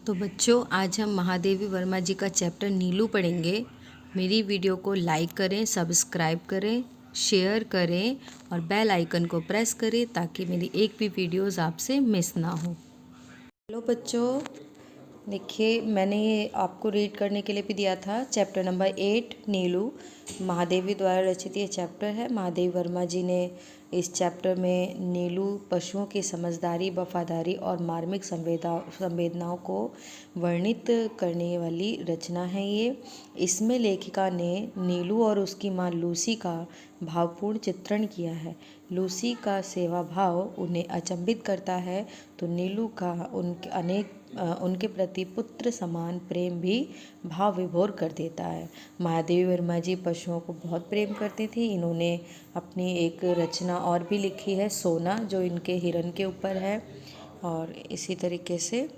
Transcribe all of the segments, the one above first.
तो बच्चों, आज हम महादेवी वर्मा जी का चैप्टर नीलू पढ़ेंगे। मेरी वीडियो को लाइक करें, सब्सक्राइब करें, शेयर करें और बेल आइकन को प्रेस करें ताकि मेरी एक भी वीडियोस आपसे मिस ना हो। हेलो बच्चों, देखिए मैंने ये आपको रीड करने के लिए भी दिया था। चैप्टर नंबर 8 नीलू महादेवी द्वारा रचित ये चैप्टर है। महादेवी वर्मा जी ने इस चैप्टर में नीलू पशुओं की समझदारी, वफादारी और मार्मिक संवेदनाओं को वर्णित करने वाली रचना है ये। इसमें लेखिका ने नीलू और उसकी माँ लूसी का भावपूर्ण चित्रण किया है। लूसी का सेवा भाव उन्हें अचंभित करता है तो नीलू का उनके प्रति पुत्र समान प्रेम भी भाव विभोर कर देता है। महादेवी वर्मा जी पशुओं को बहुत प्रेम करती थी। इन्होंने अपनी एक रचना और भी लिखी है, सोना, जो इनके हिरन के ऊपर है। और इसी तरीके से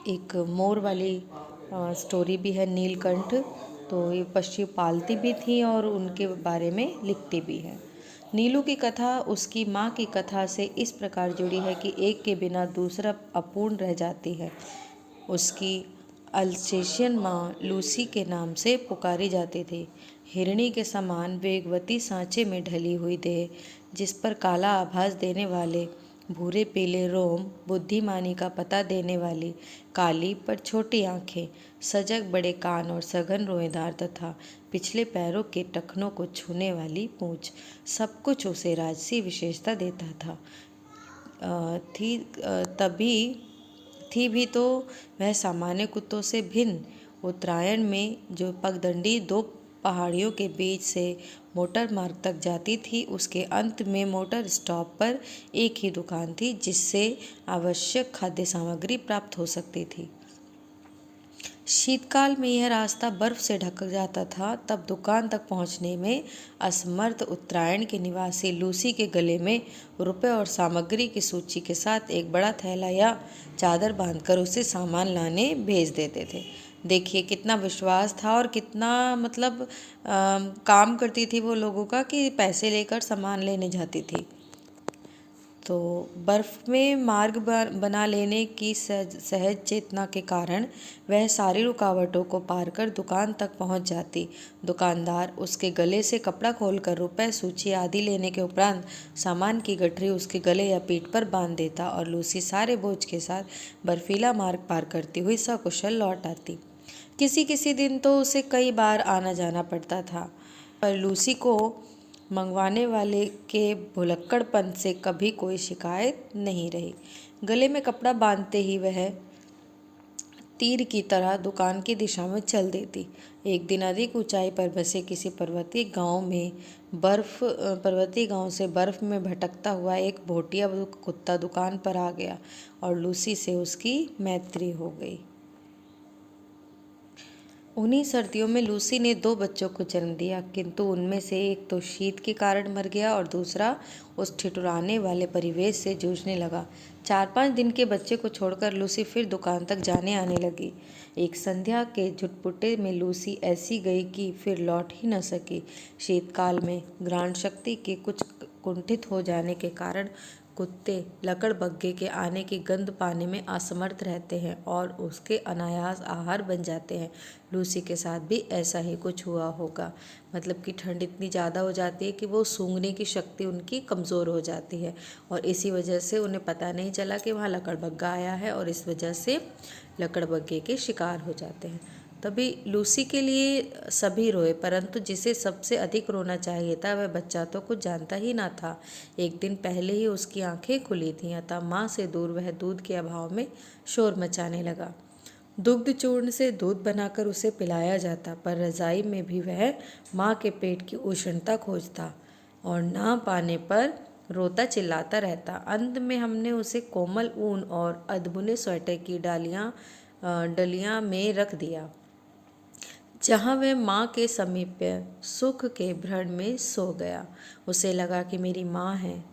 एक मोर वाली स्टोरी भी है, नीलकंठ। तो ये पशु पालती भी थी और उनके बारे में लिखती भी है। नीलू की कथा उसकी माँ की कथा से इस प्रकार जुड़ी है कि एक के बिना दूसरा अपूर्ण रह जाती है। उसकी अल्सेशियन माँ लूसी के नाम से पुकारी जाती थी। हिरणी के समान वेगवती सांचे में ढली हुई देह, जिस पर काला आभास देने वाले भूरे पीले रोम, बुद्धिमानी का पता देने वाली काली पर छोटी आंखें, सजग बड़े कान और सघन रोएदार तथा पिछले पैरों के टखनों को छूने वाली पूंछ, सब कुछ उसे राजसी विशेषता देता था। थी भी तो वह सामान्य कुत्तों से भिन्न। उत्तरायण में जो पगडंडी दो पहाड़ियों के बीच से मोटर मार्ग तक जाती थी, उसके अंत में मोटर स्टॉप पर एक ही दुकान थी जिससे आवश्यक खाद्य सामग्री प्राप्त हो सकती थी। शीतकाल में यह रास्ता बर्फ से ढक जाता था। तब दुकान तक पहुंचने में असमर्थ उत्तरायण के निवासी लूसी के गले में रुपए और सामग्री की सूची के साथ एक बड़ा थैला या चादर बांधकर उसे सामान लाने भेज देते थे। देखिए कितना विश्वास था और कितना काम करती थी वो लोगों का कि पैसे लेकर सामान लेने जाती थी। तो बर्फ में मार्ग बना लेने की सहज चेतना के कारण वह सारी रुकावटों को पार कर दुकान तक पहुंच जाती। दुकानदार उसके गले से कपड़ा खोलकर रुपए, सूची आदि लेने के उपरांत सामान की गठरी उसके गले या पीठ पर बांध देता और लूसी सारे बोझ के साथ बर्फीला मार्ग पार करती हुई सकुशल लौट आती। किसी किसी दिन तो उसे कई बार आना जाना पड़ता था, पर लूसी को मंगवाने वाले के भुलक्कड़पन से कभी कोई शिकायत नहीं रही। गले में कपड़ा बांधते ही वह तीर की तरह दुकान की दिशा में चल देती। एक दिन अधिक ऊंचाई पर बसे किसी पर्वतीय गांव से बर्फ में भटकता हुआ एक भोटिया कुत्ता दुकान पर आ गया और लूसी से उसकी मैत्री हो गई। उन्हीं सर्दियों में लूसी ने 2 बच्चों को जन्म दिया, किंतु उनमें से एक तो शीत के कारण मर गया और दूसरा उस ठिठुराने वाले परिवेश से जूझने लगा। 4-5 दिन के बच्चे को छोड़कर लूसी फिर दुकान तक जाने आने लगी। एक संध्या के झुटपुटे में लूसी ऐसी गई कि फिर लौट ही न सकी। शीतकाल में घ्राण शक्ति के कुछ कुंठित हो जाने के कारण कुत्ते लकड़बग्घे के आने की गंध पाने में असमर्थ रहते हैं और उसके अनायास आहार बन जाते हैं। लूसी के साथ भी ऐसा ही कुछ हुआ होगा। मतलब कि ठंड इतनी ज़्यादा हो जाती है कि वो सूंघने की शक्ति उनकी कमज़ोर हो जाती है और इसी वजह से उन्हें पता नहीं चला कि वहाँ लकड़बग्घा आया है और इस वजह से लकड़बग्घे के शिकार हो जाते हैं। तभी लूसी के लिए सभी रोए, परंतु जिसे सबसे अधिक रोना चाहिए था वह बच्चा तो कुछ जानता ही ना था। एक दिन पहले ही उसकी आंखें खुली थीं, अतः माँ से दूर वह दूध के अभाव में शोर मचाने लगा। दुग्ध चूर्ण से दूध बनाकर उसे पिलाया जाता, पर रजाई में भी वह माँ के पेट की उष्णता खोजता और ना पाने पर रोता चिल्लाता रहता। अंत में हमने उसे कोमल ऊन और अधबुने स्वेटर की डलियां में रख दिया, जहाँ वह माँ के समीप सुख के भ्रम में सो गया। उसे लगा कि मेरी माँ है।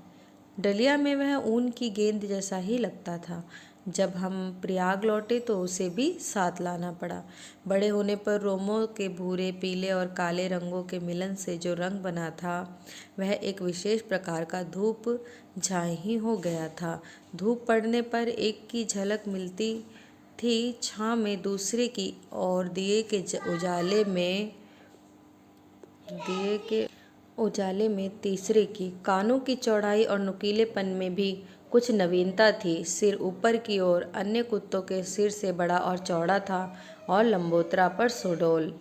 डलिया में वह ऊन की गेंद जैसा ही लगता था। जब हम प्रयाग लौटे तो उसे भी साथ लाना पड़ा। बड़े होने पर रोमों के भूरे, पीले और काले रंगों के मिलन से जो रंग बना था वह एक विशेष प्रकार का धूप झाई ही हो गया था। धूप पड़ने पर एक की झलक मिलती थी छाँ में दूसरे की और उजाले में तीसरे की। कानों की चौड़ाई और नुकीलेपन में भी कुछ नवीनता थी। सिर ऊपर की ओर अन्य कुत्तों के सिर से बड़ा और चौड़ा था और लंबोदरा पर सुडौल।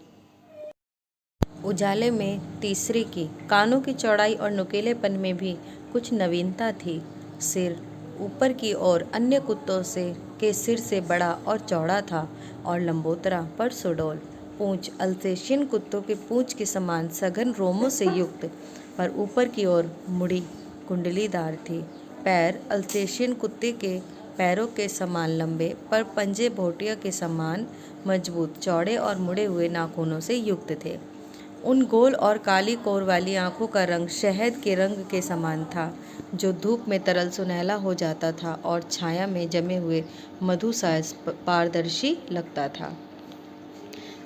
उजाले में तीसरे की। कानों की चौड़ाई और नुकीलेपन में भी कुछ नवीनता थी। सिर ऊपर की ओर अन्य कुत्तों के सिर से बड़ा और चौड़ा था और लंबोदरा पर सुडौल। पूंछ अल्सेशियन कुत्तों के पूंछ के समान सघन रोमों से युक्त पर ऊपर की ओर मुड़ी कुंडलीदार थी। पैर अल्सेशियन कुत्ते के पैरों के समान लंबे पर पंजे भोटिया के समान मजबूत, चौड़े और मुड़े हुए नाखूनों से युक्त थे। उन गोल और काली कोर वाली आंखों का रंग शहद के रंग के समान था, जो धूप में तरल सुनहला हो जाता था और छाया में जमे हुए मधु सा पारदर्शी लगता था।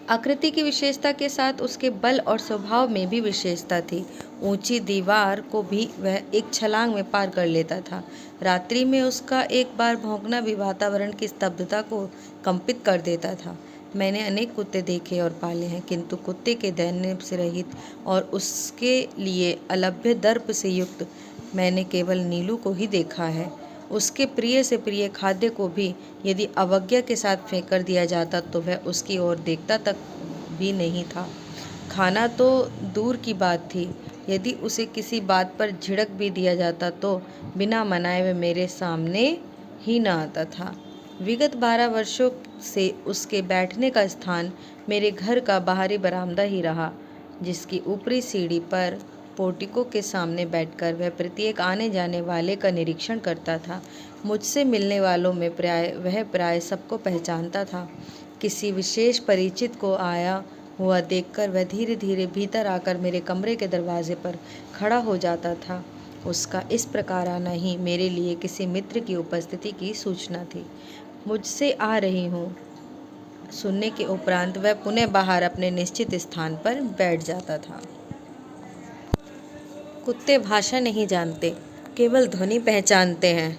आकृति की विशेषता के साथ उसके बल और स्वभाव में भी विशेषता थी। ऊंची दीवार को भी वह एक छलांग में पार कर लेता था। रात्रि में उसका एक बार भौंकना भी वातावरण की स्तब्धता को कंपित कर देता था। मैंने अनेक कुत्ते देखे और पाले हैं, किंतु कुत्ते के दैन्य से रहित और उसके लिए अलभ्य दर्प से युक्त मैंने केवल नीलू को ही देखा है। उसके प्रिय से प्रिय खाद्य को भी यदि अवज्ञा के साथ फेंक कर दिया जाता तो वह उसकी ओर देखता तक भी नहीं था। खाना तो दूर की बात थी, यदि उसे किसी बात पर झिड़क भी दिया जाता तो बिना मनाए वह मेरे सामने ही न आता था। विगत 12 वर्षों से उसके बैठने का स्थान मेरे घर का बाहरी बरामदा ही रहा, जिसकी ऊपरी सीढ़ी पर पोर्टिको के सामने बैठकर वह प्रत्येक आने जाने वाले का निरीक्षण करता था। मुझसे मिलने वालों में वह प्राय सबको पहचानता था। किसी विशेष परिचित को आया हुआ देखकर वह धीरे धीरे भीतर आकर मेरे कमरे के दरवाजे पर खड़ा हो जाता था। उसका इस प्रकार आना ही मेरे लिए किसी मित्र की उपस्थिति की सूचना थी। मुझसे आ रही हूँ सुनने के उपरांत वह पुनः बाहर अपने निश्चित स्थान पर बैठ जाता था। कुत्ते भाषा नहीं जानते, केवल ध्वनि पहचानते हैं।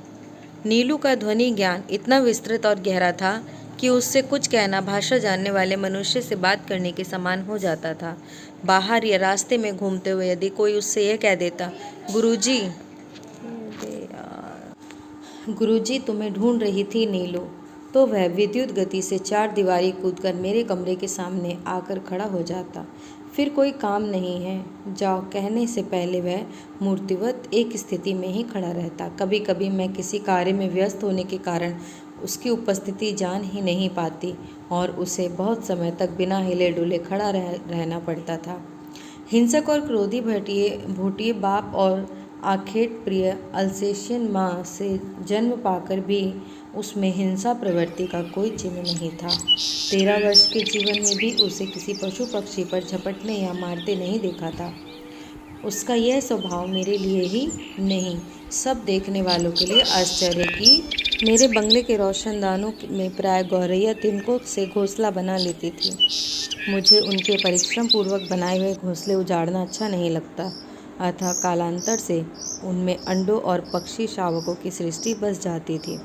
नीलू का ध्वनि ज्ञान इतना विस्तृत और गहरा था कि उससे कुछ कहना भाषा जानने वाले मनुष्य से बात करने के समान हो जाता था। बाहर या रास्ते में घूमते हुए यदि कोई उससे यह कह देता, गुरुजी तुम्हें ढूंढ रही थी नीलू, तो वह विद्युत गति से 4 दीवारी कूदकर मेरे कमरे के सामने आकर खड़ा हो जाता। फिर कोई काम नहीं है, जाओ कहने से पहले वह मूर्तिवत एक स्थिति में ही खड़ा रहता। कभी कभी मैं किसी कार्य में व्यस्त होने के कारण उसकी उपस्थिति जान ही नहीं पाती और उसे बहुत समय तक बिना हिले डुले खड़ा रहना पड़ता था। हिंसक और क्रोधी भूटिए बाप और आखेट प्रिय अल्सेशियन माँ से जन्म पाकर भी उसमें हिंसा प्रवृत्ति का कोई चिन्ह नहीं था। 13 वर्ष के जीवन में भी उसे किसी पशु पक्षी पर झपटने या मारते नहीं देखा था। उसका यह स्वभाव मेरे लिए ही नहीं, सब देखने वालों के लिए आश्चर्य की मेरे बंगले के रोशनदानों में प्राय गौरैया तिनकों से घोंसला बना लेती थी। मुझे उनके परिश्रम पूर्वक बनाए हुए घोंसले उजाड़ना अच्छा नहीं लगता, अतः कालांतर से उनमें अंडों और पक्षी शावकों की सृष्टि बस जाती थी।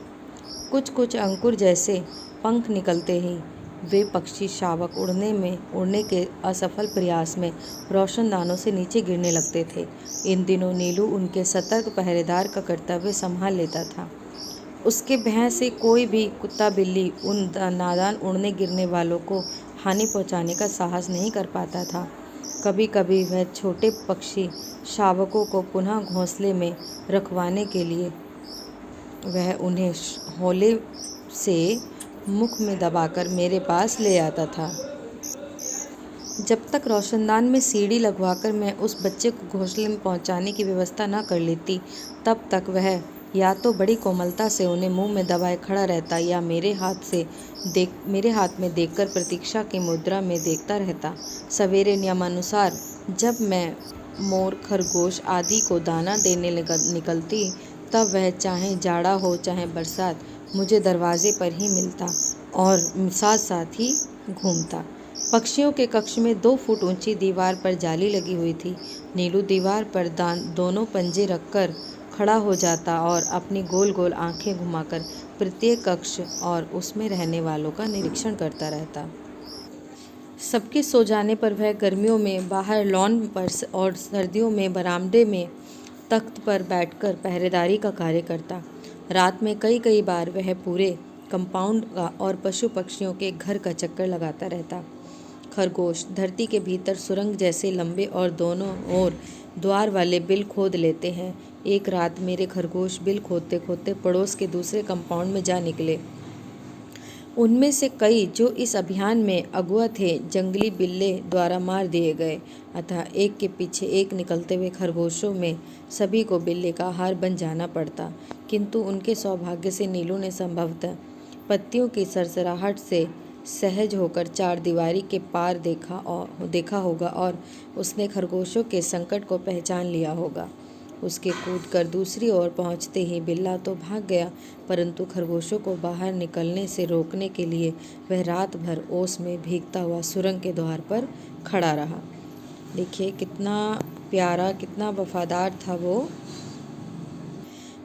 कुछ कुछ अंकुर जैसे पंख निकलते ही वे पक्षी शावक उड़ने के असफल प्रयास में रोशनदानों से नीचे गिरने लगते थे। इन दिनों नीलू उनके सतर्क पहरेदार का कर्तव्य संभाल लेता था। उसके भय से कोई भी कुत्ता बिल्ली उन नादान उड़ने गिरने वालों को हानि पहुंचाने का साहस नहीं कर पाता था। कभी कभी वह छोटे पक्षी शावकों को पुनः घोंसले में रखवाने के लिए वह उन्हें हौले से मुख में दबाकर मेरे पास ले आता था। जब तक रोशनदान में सीढ़ी लगवाकर मैं उस बच्चे को घोंसले में पहुंचाने की व्यवस्था न कर लेती, तब तक वह या तो बड़ी कोमलता से उन्हें मुंह में दबाए खड़ा रहता या मेरे हाथ में देखकर प्रतीक्षा की मुद्रा में देखता रहता। सवेरे नियमानुसार जब मैं मोर, खरगोश आदि को दाना देने निकलती, तब वह चाहे जाड़ा हो चाहे बरसात मुझे दरवाजे पर ही मिलता और साथ साथ ही घूमता। पक्षियों के कक्ष में 2 फुट ऊंची दीवार पर जाली लगी हुई थी। नीलू दीवार पर दोनों पंजे रखकर खड़ा हो जाता और अपनी गोल गोल आंखें घुमाकर प्रत्येक कक्ष और उसमें रहने वालों का निरीक्षण करता रहता। सबके सो जाने पर वह गर्मियों में बाहर लॉन पर और सर्दियों में बरामदे में तख्त पर बैठकर पहरेदारी का कार्य करता। रात में कई कई बार वह पूरे कंपाउंड का और पशु पक्षियों के घर का चक्कर लगाता रहता। खरगोश धरती के भीतर सुरंग जैसे लंबे और दोनों ओर द्वार वाले बिल खोद लेते हैं। एक रात मेरे खरगोश बिल खोदते खोदते पड़ोस के दूसरे कंपाउंड में जा निकले। उनमें से कई जो इस अभियान में अगुआ थे जंगली बिल्ले द्वारा मार दिए गए, अतः एक के पीछे एक निकलते हुए खरगोशों में सभी को बिल्ले का आहार बन जाना पड़ता। किंतु उनके सौभाग्य से नीलू ने संभवतः पत्तियों की सरसराहट से सहज होकर चार दीवारी के पार देखा होगा और उसने खरगोशों के संकट को पहचान लिया होगा। उसके कूदकर दूसरी ओर पहुंचते ही बिल्ला तो भाग गया, परंतु खरगोशों को बाहर निकलने से रोकने के लिए वह रात भर ओस में भीगता हुआ सुरंग के द्वार पर खड़ा रहा। देखिए कितना प्यारा, कितना वफादार था वो।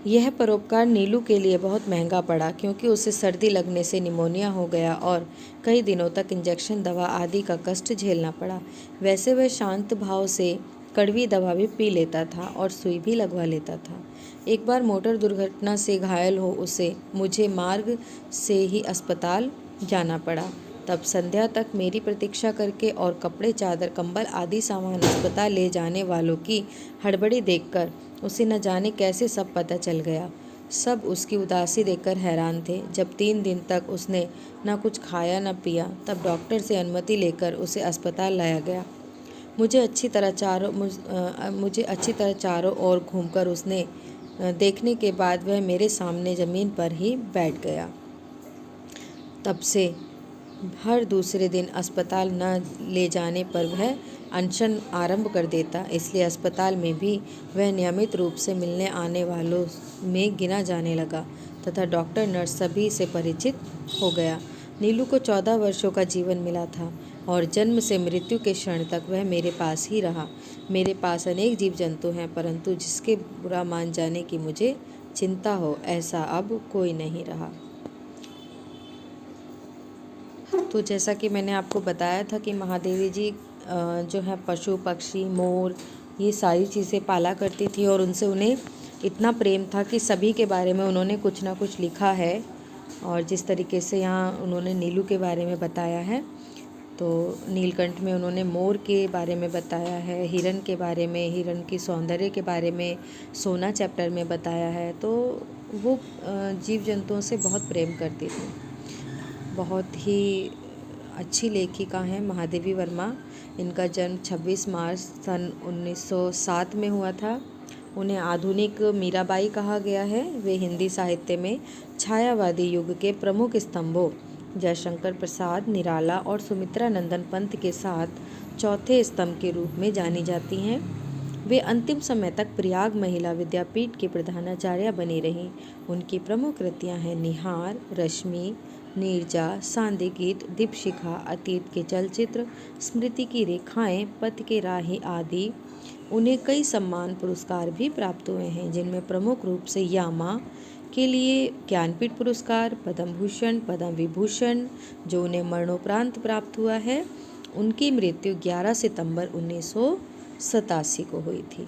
यह परोपकार नीलू के लिए बहुत महंगा पड़ा, क्योंकि उसे सर्दी लगने से निमोनिया हो गया और कई दिनों तक इंजेक्शन दवा आदि का कष्ट झेलना पड़ा। वैसे वह शांत भाव से कड़वी दवा भी पी लेता था और सुई भी लगवा लेता था। एक बार मोटर दुर्घटना से घायल हो मुझे मार्ग से ही अस्पताल जाना पड़ा। तब संध्या तक मेरी प्रतीक्षा करके और कपड़े, चादर, कंबल आदि सामान अस्पताल ले जाने वालों की हड़बड़ी देखकर उसे न जाने कैसे सब पता चल गया। सब उसकी उदासी देखकर हैरान थे। जब 3 दिन तक उसने न कुछ खाया न पिया, तब डॉक्टर से अनुमति लेकर उसे अस्पताल लाया गया। मुझे अच्छी तरह चारों ओर घूमकर उसने देखने के बाद वह मेरे सामने ज़मीन पर ही बैठ गया। तब से हर दूसरे दिन अस्पताल न ले जाने पर वह अनशन आरंभ कर देता, इसलिए अस्पताल में भी वह नियमित रूप से मिलने आने वालों में गिना जाने लगा तथा डॉक्टर, नर्स सभी से परिचित हो गया। नीलू को 14 वर्षों का जीवन मिला था और जन्म से मृत्यु के क्षण तक वह मेरे पास ही रहा। मेरे पास अनेक जीव जंतु हैं, परंतु जिसके बुरा मान जाने की मुझे चिंता हो, ऐसा अब कोई नहीं रहा। तो जैसा कि मैंने आपको बताया था कि महादेवी जी जो है पशु पक्षी, मोर, ये सारी चीज़ें पाला करती थी और उनसे उन्हें इतना प्रेम था कि सभी के बारे में उन्होंने कुछ ना कुछ लिखा है। और जिस तरीके से यहाँ उन्होंने नीलू के बारे में बताया है, तो नीलकंठ में उन्होंने मोर के बारे में बताया है, हिरन के बारे में, हिरन की सौंदर्य के बारे में सोना चैप्टर में बताया है। तो वो जीव जंतुओं से बहुत प्रेम करती थी। बहुत ही अच्छी लेखिका हैं महादेवी वर्मा। इनका जन्म 26 मार्च सन 1907 में हुआ था। उन्हें आधुनिक मीराबाई कहा गया है। वे हिंदी साहित्य में छायावादी युग के प्रमुख स्तंभों जयशंकर प्रसाद, निराला और सुमित्रा नंदन पंत के साथ चौथे स्तंभ के रूप में जानी जाती हैं। वे अंतिम समय तक प्रयाग महिला विद्यापीठ की प्रधानाचार्य बनी रहीं। उनकी प्रमुख कृतियां हैं निहार, रश्मि, नीरजा, सांध्य गीत, दीपशिखा, अतीत के चलचित्र, स्मृति की रेखाएं, पथ के राही आदि। उन्हें कई सम्मान पुरस्कार भी प्राप्त हुए हैं, जिनमें प्रमुख रूप से यामा के लिए ज्ञानपीठ पुरस्कार, पद्म भूषण, पद्म विभूषण जो उन्हें मरणोपरांत प्राप्त हुआ है। उनकी मृत्यु 11 सितंबर 1987 को हुई थी।